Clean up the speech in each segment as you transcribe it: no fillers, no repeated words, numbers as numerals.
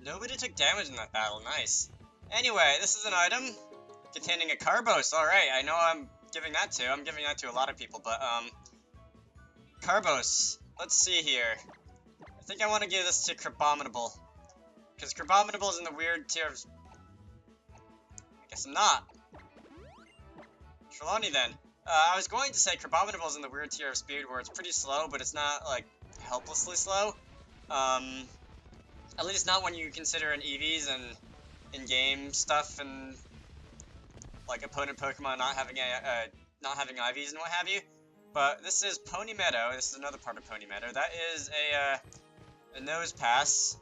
Nobody took damage in that battle, nice. Anyway, this is an item containing a Carbos. Alright, I know I'm giving that to a lot of people, but, Carbos. Let's see here. I think I want to give this to Crabominable. Because Crabominable is in the weird tier of... I guess I'm not. Trelawney then. I was going to say Crabominable is in the weird tier of speed where it's pretty slow, but it's not, like, helplessly slow. At least not when you consider in EVs and in-game stuff and, like, opponent Pokemon not having IVs and what have you. But this is Pony Meadow. This is another part of Pony Meadow. That is a nose pass.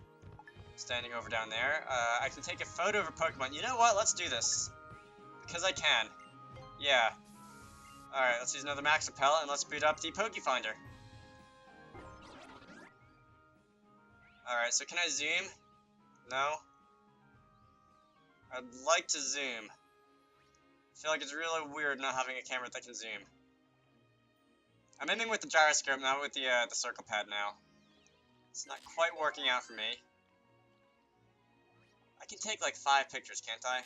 Standing over down there. I can take a photo of a Pokemon. You know what? Let's do this. Because I can. Yeah. Alright, let's use another Max Repel and let's boot up the Pokefinder. Alright, so can I zoom? No? I'd like to zoom. I feel like it's really weird not having a camera that can zoom. I'm aiming with the gyroscope, not with the circle pad now. It's not quite working out for me. I can take like 5 pictures, can't I?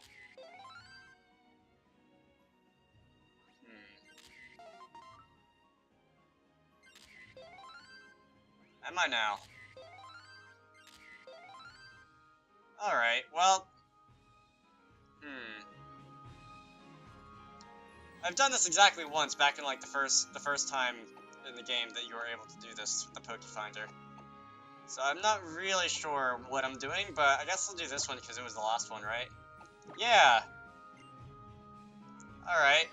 Am I now? Alright, well... I've done this exactly once, back in like the first time in the game that you were able to do this with the Pokefinder. So I'm not really sure what I'm doing, but I guess I'll do this one because it was the last one, right? Yeah! Alright.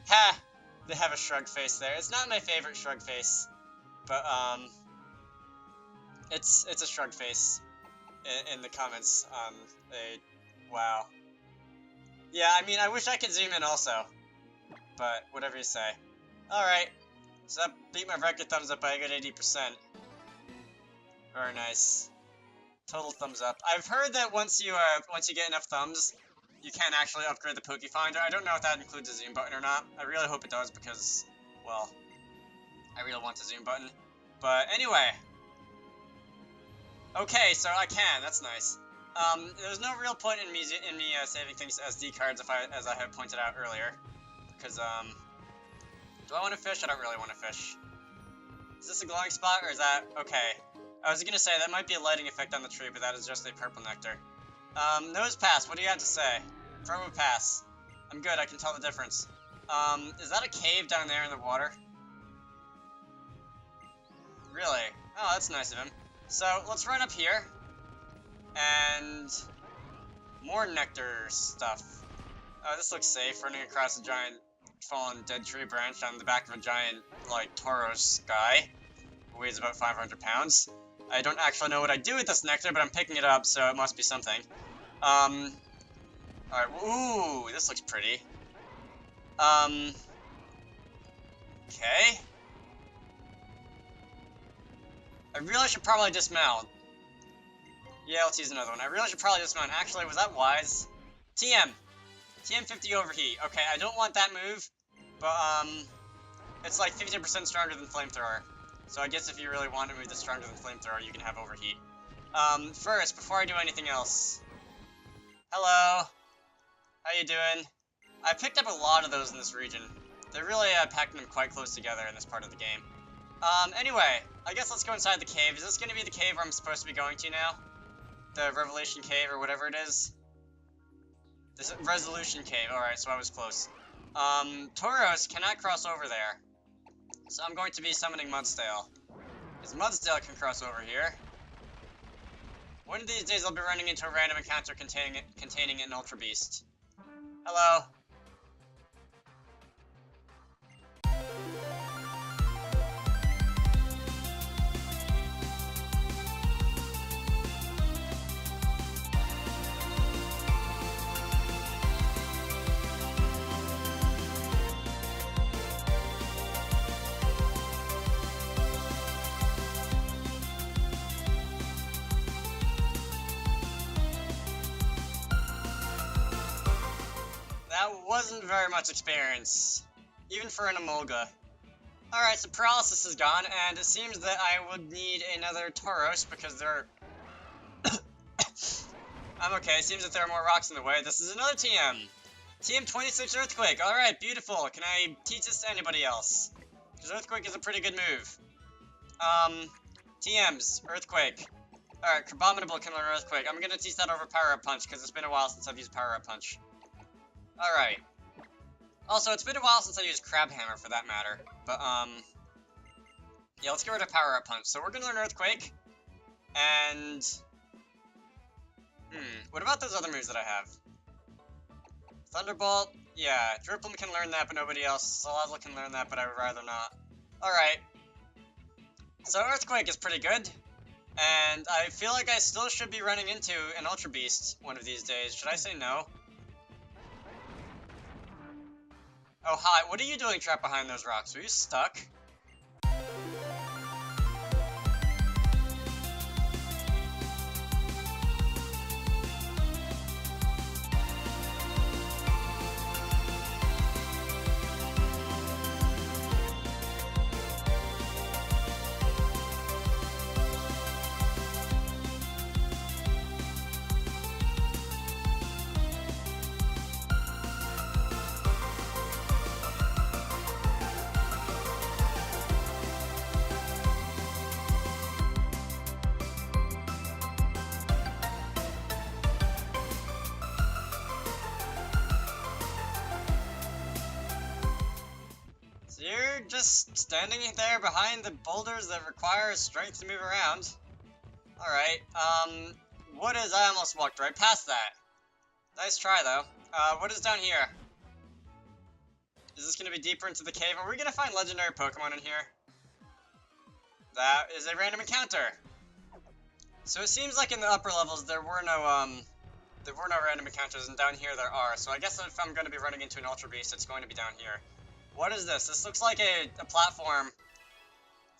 Ha! They have a shrug face there. It's not my favorite shrug face, but, it's a shrug face in the comments. Wow. Yeah, I mean, I wish I could zoom in also, but whatever you say. Alright, so that beat my record thumbs up by a good 80%. Very nice. Total thumbs up. I've heard that once you get enough thumbs, you can actually upgrade the Pokefinder. I don't know if that includes a zoom button or not. I really hope it does because, well, I really want the zoom button. But anyway. Okay, so I can. That's nice. There's no real point in me saving things as SD cards as I had pointed out earlier. Because, do I want to fish? I don't really want to fish. Is this a glowing spot or is that... Okay. I was gonna say, that might be a lighting effect on the tree, but that is just a purple nectar. Nose pass, what do you have to say? Promo pass. I'm good, I can tell the difference. Is that a cave down there in the water? Really? Oh, that's nice of him. So, let's run up here. And... more nectar stuff. Oh, this looks safe, running across a giant fallen dead tree branch on the back of a giant, like, Tauros guy. Who weighs about 500 pounds. I don't actually know what I do with this nectar, but I'm picking it up, so it must be something. Alright, ooh, this looks pretty. Okay. I really should probably dismount. Yeah, let's use another one. I really should probably dismount. Actually, was that wise? TM! TM50 overheat. Okay, I don't want that move, but, it's like 50% stronger than Flamethrower. So I guess if you really want to move that's stronger than Flamethrower, you can have overheat. First, before I do anything else... Hello! How you doing? I picked up a lot of those in this region. They're really, packing them quite close together in this part of the game. Anyway, I guess let's go inside the cave. Is this gonna be the cave where I'm supposed to be going to now? The Revelation Cave, or whatever it is? This Resolution Cave, alright, so I was close. Tauros cannot cross over there. So I'm going to be summoning Mudsdale. Because Mudsdale can cross over here. One of these days I'll be running into a random encounter containing an Ultra Beast. Hello. That wasn't very much experience, even for an Emolga. Alright, so paralysis is gone, and it seems that I would need another Tauros because there are... I'm okay, it seems that there are more rocks in the way. This is another TM! TM26 Earthquake, alright, beautiful. Can I teach this to anybody else? Because Earthquake is a pretty good move. TMs, Earthquake. Alright, Crabominable can learn Earthquake. I'm gonna teach that over Power Up Punch, because it's been a while since I've used Power Up Punch. Alright. Also, it's been a while since I used Crab Hammer, for that matter. But, yeah, let's get rid of Power Up Punch. So we're gonna learn Earthquake. And... what about those other moves that I have? Thunderbolt? Yeah, Dripplum can learn that, but nobody else. Salazzle can learn that, but I would rather not. Alright. So Earthquake is pretty good. And I feel like I still should be running into an Ultra Beast one of these days. Should I say no? Oh, hi. What are you doing trapped behind those rocks? Are you stuck? You're just standing there behind the boulders that require strength to move around. Alright, what is... I almost walked right past that. Nice try, though. What is down here? Is this gonna be deeper into the cave? Are we gonna find legendary Pokemon in here? That is a random encounter. So it seems like in the upper levels there were no random encounters, and down here there are. So I guess if I'm gonna be running into an Ultra Beast, it's going to be down here. What is this? This looks like a platform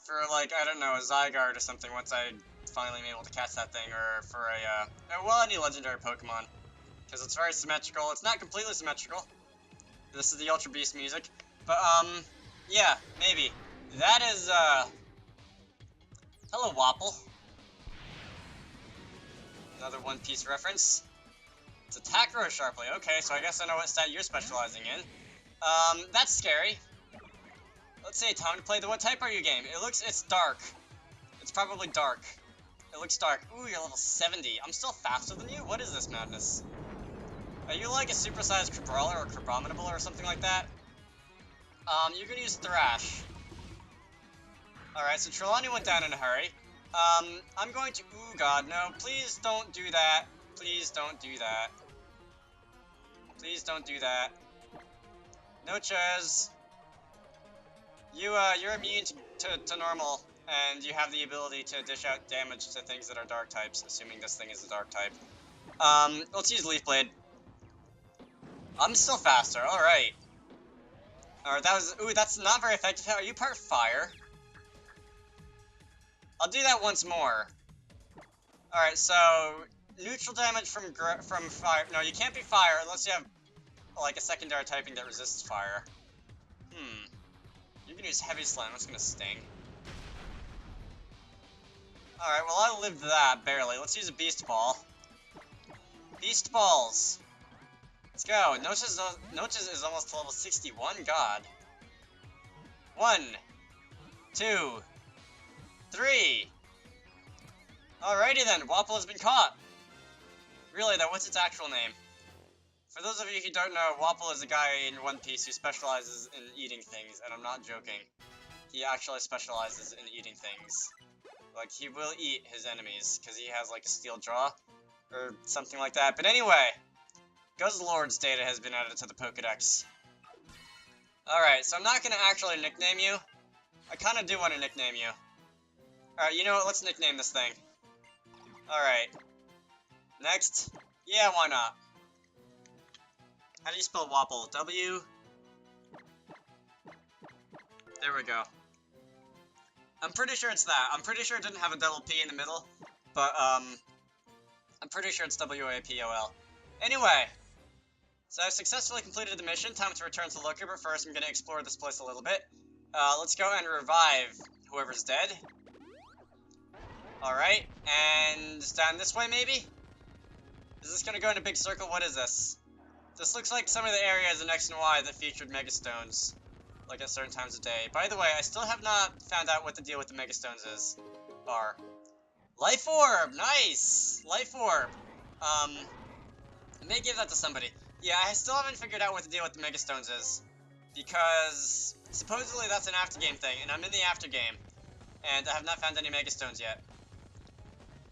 for, like, I don't know, a Zygarde or something once I finally am able to catch that thing, or for well, any legendary Pokemon. Because it's very symmetrical. It's not completely symmetrical. This is the Ultra Beast music. But, yeah, maybe. That is, hello, Wapple. Another One Piece reference. It's attack grows sharply. Okay, so I guess I know what stat you're specializing in. That's scary. Let's see, time to play the what type are you game? It's dark. It's probably dark. It looks dark. Ooh, you're level 70. I'm still faster than you? What is this madness? Are you like a supersized Crabrawler or Crabominable or something like that? You can use Thrash. Alright, so Trelawney went down in a hurry. I'm going to... Ooh, God, no. Please don't do that. Please don't do that. Please don't do that. No chairs. You're immune to normal, and you have the ability to dish out damage to things that are dark types, assuming this thing is a dark type. Let's use Leaf Blade. I'm still faster, alright. Alright, that's not very effective. Are you part fire? I'll do that once more. Alright, so, neutral damage from fire. No, you can't be fire unless you have like a secondary typing that resists fire. You can use Heavy Slam, that's gonna sting. Alright, well I lived that, barely. Let's use a Beast Ball. Beast Balls! Let's go. Noches is almost to level 61, god. 1, 2, 3. Alrighty then, Wapple has been caught. Really though, what's its actual name? For those of you who don't know, Wapple is a guy in One Piece who specializes in eating things, and I'm not joking. He actually specializes in eating things. Like, he will eat his enemies, because he has, like, a steel jaw, or something like that. But anyway, Guzzlord's data has been added to the Pokedex. Alright, so I'm not gonna actually nickname you. I kinda do want to nickname you. Alright, you know what, let's nickname this thing. Alright. Next. Yeah, why not? How do you spell Wapple? W? There we go. I'm pretty sure it's that. I'm pretty sure it didn't have a double P in the middle. But, I'm pretty sure it's W-A-P-O-L. Anyway. So I've successfully completed the mission. Time to return to Looker, but first I'm going to explore this place a little bit. Let's go and revive whoever's dead. Alright, and down this way maybe? Is this gonna go in a big circle? What is this? This looks like some of the areas in X and Y that featured Megastones, like at certain times of day. By the way, I still have not found out what the deal with the Megastones are. Life Orb! Nice! Life Orb! I may give that to somebody. Yeah, I still haven't figured out what the deal with the Megastones is. Because supposedly that's an after-game thing, and I'm in the after-game. And I have not found any Megastones yet.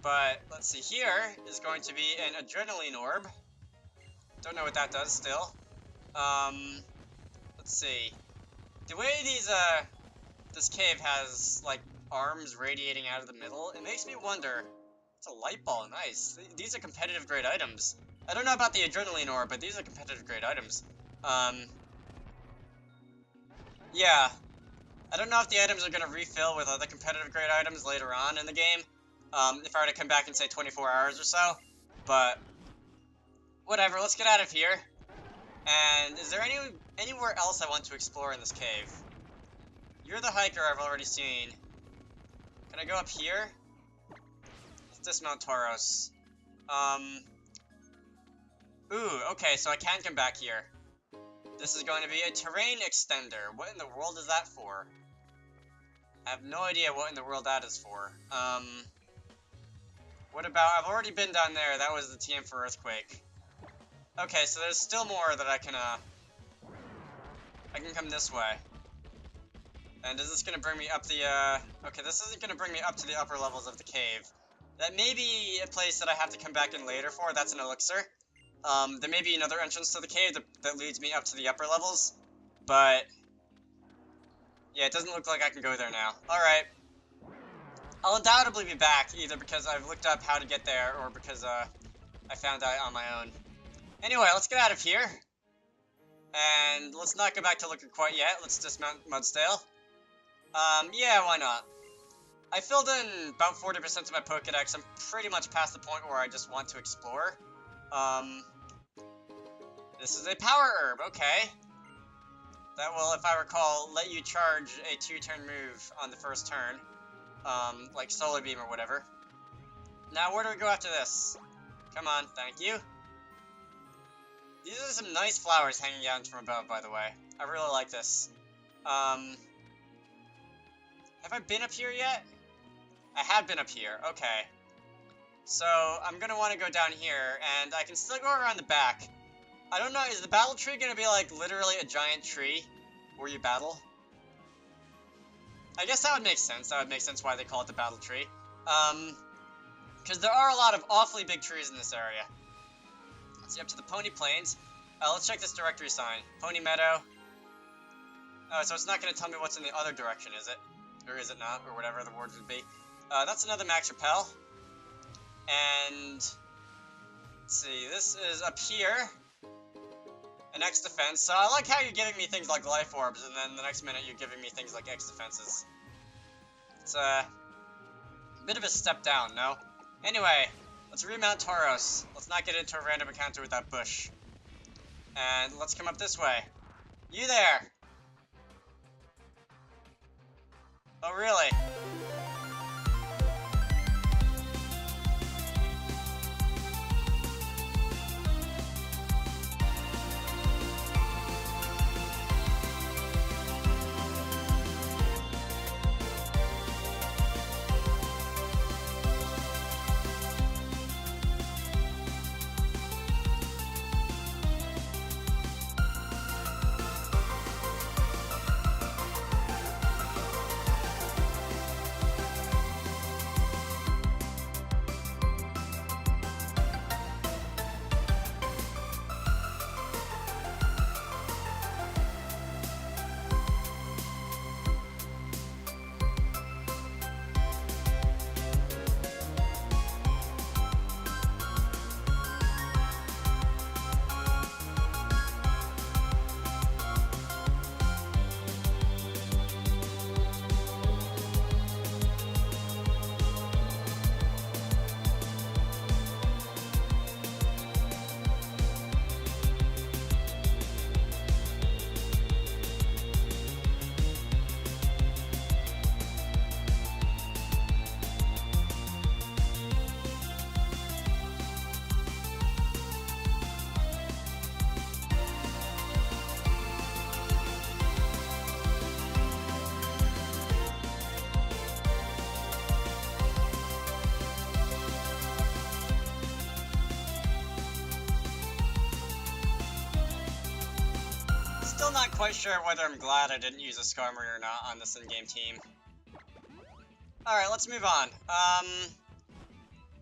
But, let's see, here is going to be an Adrenaline Orb. Don't know what that does still. Let's see. The way this cave has, like, arms radiating out of the middle, it makes me wonder. It's a light ball, nice. These are competitive grade items. I don't know about the Adrenaline Orb, but these are competitive grade items. Yeah. I don't know if the items are going to refill with other competitive grade items later on in the game. If I were to come back in, say, 24 hours or so. But, whatever, let's get out of here. And is there anywhere else I want to explore in this cave? You're the hiker I've already seen. Can I go up here? Let's dismount Tauros. Ooh, okay, so I can come back here. This is going to be a terrain extender. What in the world is that for? I have no idea what in the world that is for. What about, I've already been down there. That was the TM for Earthquake. Okay, so there's still more that I can come this way. And is this going to bring me up the, okay, this isn't going to bring me up to the upper levels of the cave. That may be a place that I have to come back in later for. That's an elixir. There may be another entrance to the cave that leads me up to the upper levels. But, yeah, it doesn't look like I can go there now. Alright. I'll undoubtedly be back, either because I've looked up how to get there, or because, I found out on my own. Anyway, let's get out of here. And let's not go back to looking quite yet. Let's dismount Mudsdale. Yeah, why not? I filled in about 40% of my Pokedex. I'm pretty much past the point where I just want to explore. This is a Power Herb, okay. That will, if I recall, let you charge a 2-turn move on the first turn. Like Solar Beam or whatever. Now, where do we go after this? Come on, thank you. These are some nice flowers hanging down from above, by the way. I really like this. Have I been up here yet? I have been up here, okay. So, I'm gonna want to go down here, and I can still go around the back. I don't know, is the battle tree gonna be, like, literally a giant tree where you battle? I guess that would make sense. That would make sense why they call it the battle tree. Because there are a lot of awfully big trees in this area. Let's see, up to the Pony Plains. Let's check this directory sign. Pony Meadow. Oh, so it's not going to tell me what's in the other direction, is it? Or is it not? Or whatever the word would be. That's another Max Repel. And let's see, this is up here. An X defense. So I like how you're giving me things like life orbs, and then the next minute you're giving me things like X defenses. It's a bit of a step down, no? Anyway, let's remount Tauros. Let's not get into a random encounter with that bush. And let's come up this way. You there! Oh, really? still not quite sure whether I'm glad I didn't use a Skarmory or not on this in-game team. Alright, let's move on.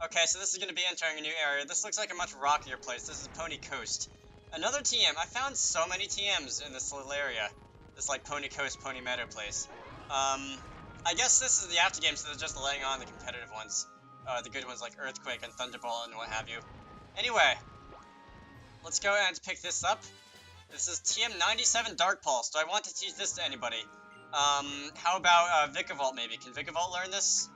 Okay, so this is going to be entering a new area. This looks like a much rockier place. This is Poni Coast. Another TM. I found so many TMs in this little area. This, like, Poni Coast, Poni Meadow place. I guess this is the after game, so they're just laying on the competitive ones. The good ones like Earthquake and Thunderbolt and what have you. Anyway, let's go and pick this up. This is TM97 Dark Pulse. Do I want to teach this to anybody? How about Vikavolt maybe? Can Vikavolt learn this?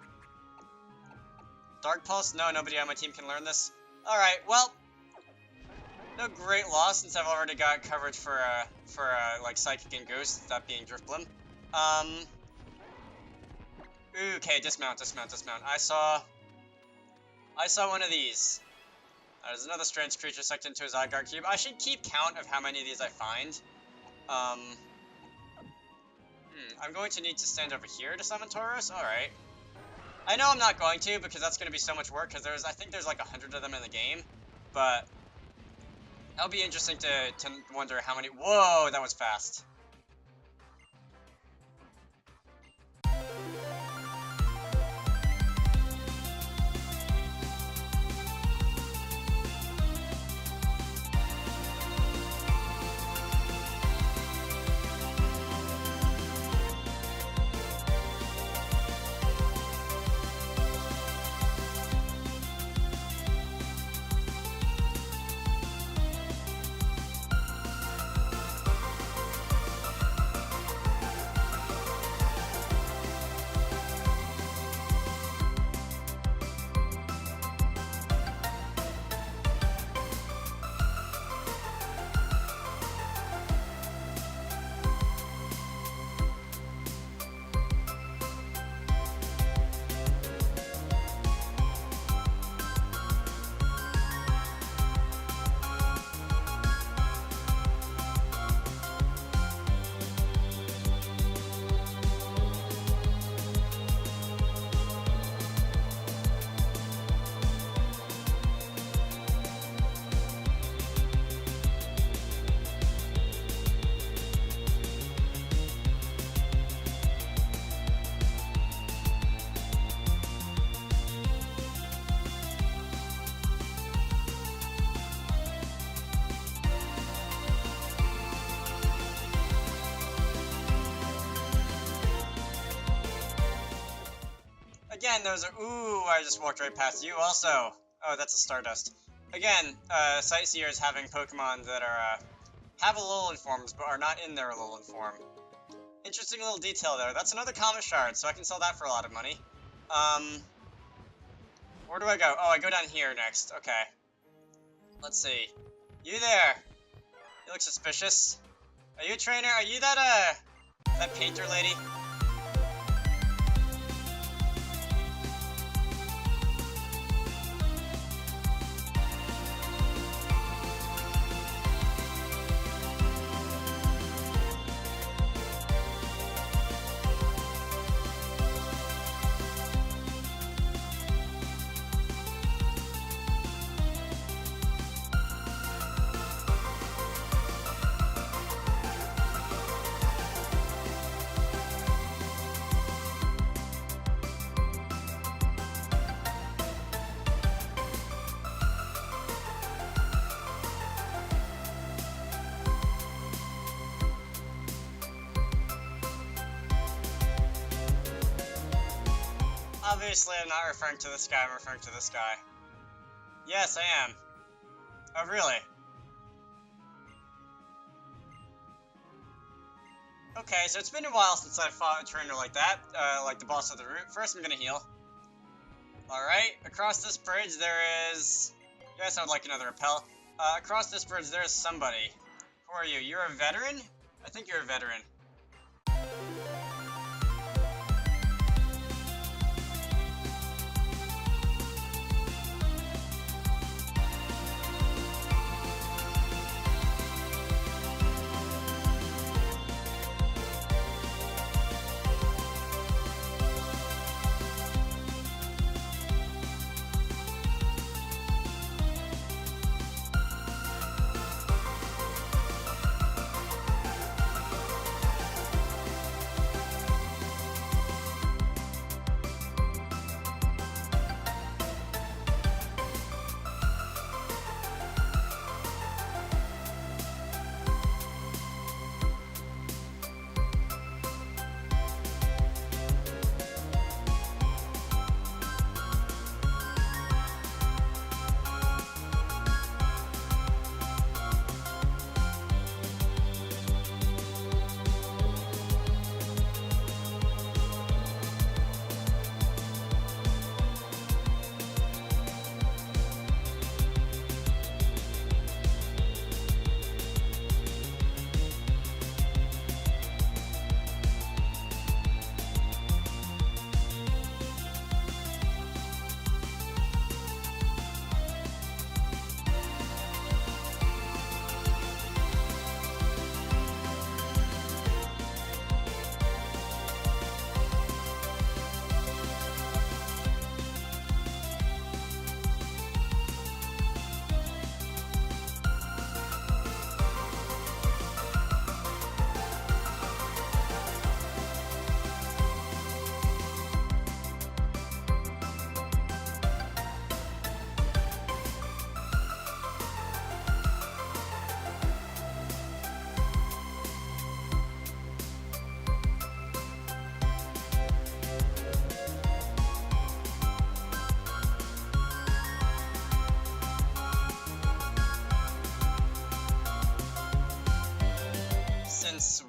Dark Pulse? No, nobody on my team can learn this. Alright, well, no great loss since I've already got coverage for like Psychic and Ghost, that being Drifblim. Okay, dismount. I saw one of these. There's another strange creature sucked into his Zygarde cube. I should keep count of how many of these I find. I'm going to need to stand over here to summon Tauros? Alright. I know I'm not going to, because that's going to be so much work, because I think there's like 100 of them in the game. But that'll be interesting to wonder how many... Whoa, that was fast. Again, those are... Ooh, I just walked right past you also. Oh, that's a Stardust. Again, Sightseers having Pokemon that are, have Alolan forms, but are not in their Alolan form. Interesting little detail there. That's another Comet Shard, so I can sell that for a lot of money. Where do I go? Oh, I go down here next. Okay. Let's see. You there. You look suspicious. Are you a trainer? Are you that painter lady? Obviously, I'm not referring to this guy, I'm referring to this guy. Yes, I am. Oh, really? Okay, so it's been a while since I fought a trainer like that, like the boss of the route. First, I'm gonna heal. Alright, across this bridge there is... Yes, I would like another repel. Across this bridge there is somebody. Who are you? You're a veteran? I think you're a veteran.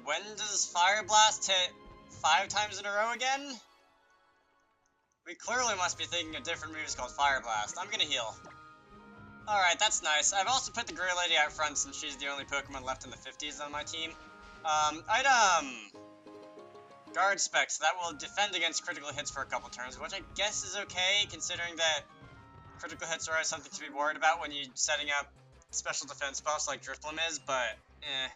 when does Fire Blast hit 5 times in a row again? We clearly must be thinking of different moves called Fire Blast. I'm gonna heal. Alright, that's nice. I've also put the Grey Lady out front since she's the only Pokemon left in the 50s on my team. Item! Guard Spec, so that will defend against critical hits for a couple turns, which I guess is okay, considering that critical hits are always something to be worried about when you're setting up special defense buffs like Drifloon is, but eh.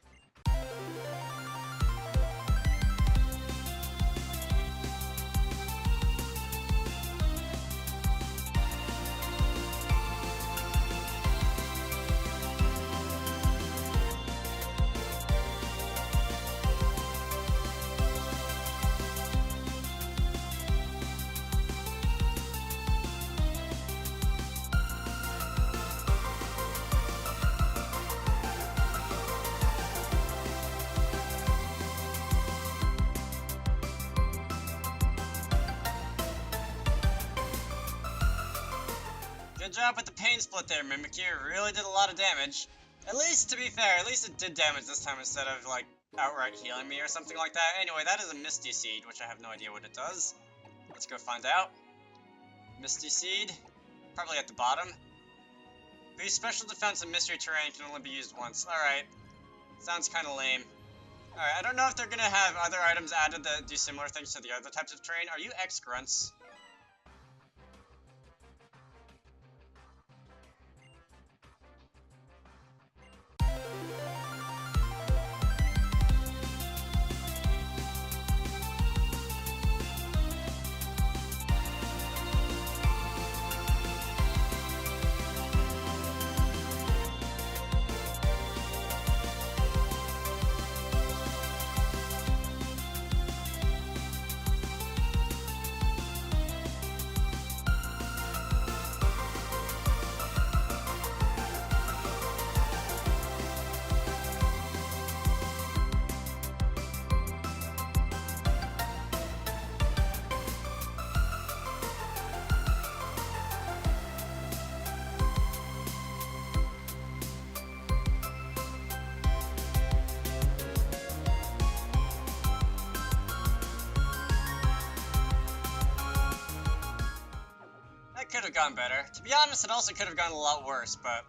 Good job with the pain split there, Mimikyu. Really did a lot of damage. At least, to be fair, at least it did damage this time instead of, like, outright healing me or something like that. Anyway, that is a Misty Seed, which I have no idea what it does. Let's go find out. Misty Seed. Probably at the bottom. Boost special defense and mystery terrain can only be used once. Alright. Sounds kind of lame. Alright, I don't know if they're gonna have other items added that do similar things to the other types of terrain. Are you X-Grunts? Could have gone better. To be honest, it also could have gone a lot worse, but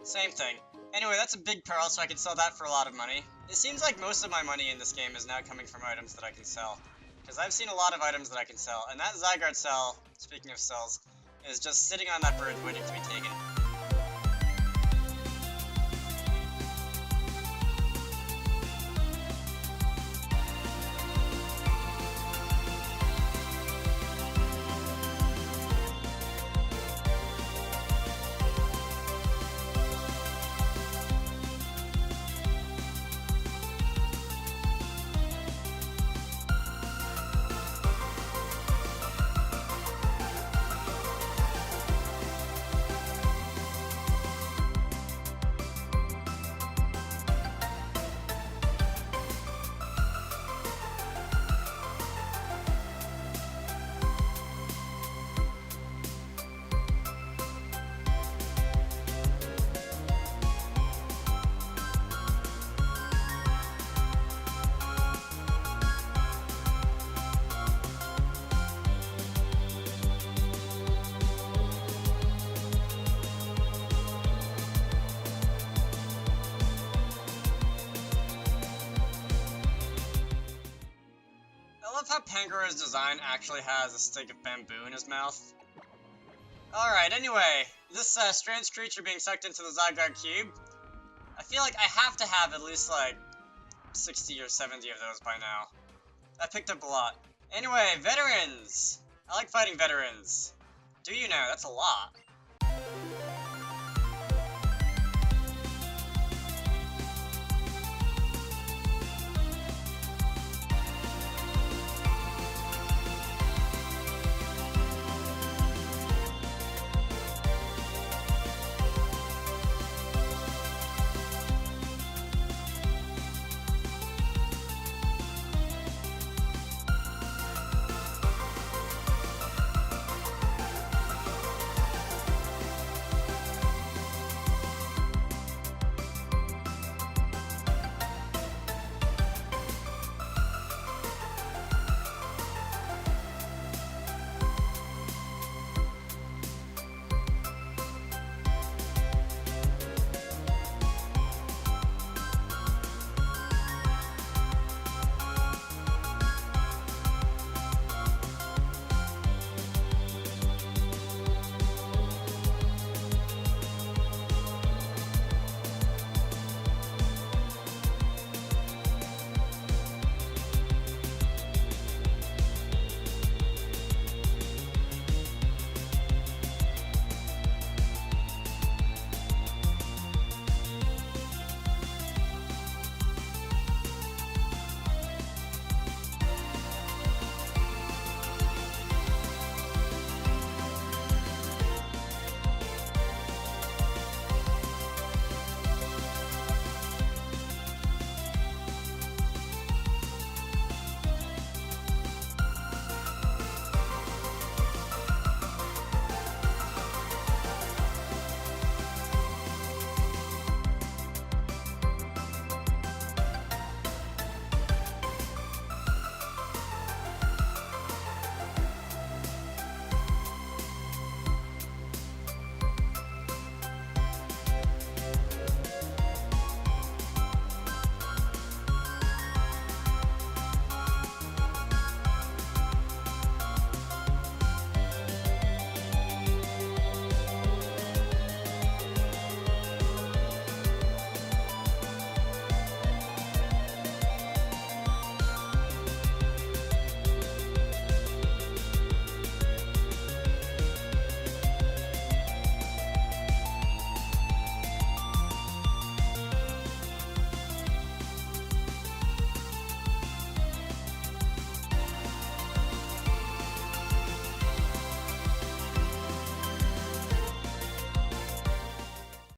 same thing. Anyway, that's a big pearl, so I can sell that for a lot of money. It seems like most of my money in this game is now coming from items that I can sell, because I've seen a lot of items that I can sell, and that Zygarde cell, speaking of cells, is just sitting on that bridge waiting to be taken. How Pangora's design actually has a stick of bamboo in his mouth. Alright, anyway, this strange creature being sucked into the Zygarde cube, I feel like I have to have at least like 60 or 70 of those by now. I picked up a lot. Anyway, veterans! I like fighting veterans. Do you know? That's a lot.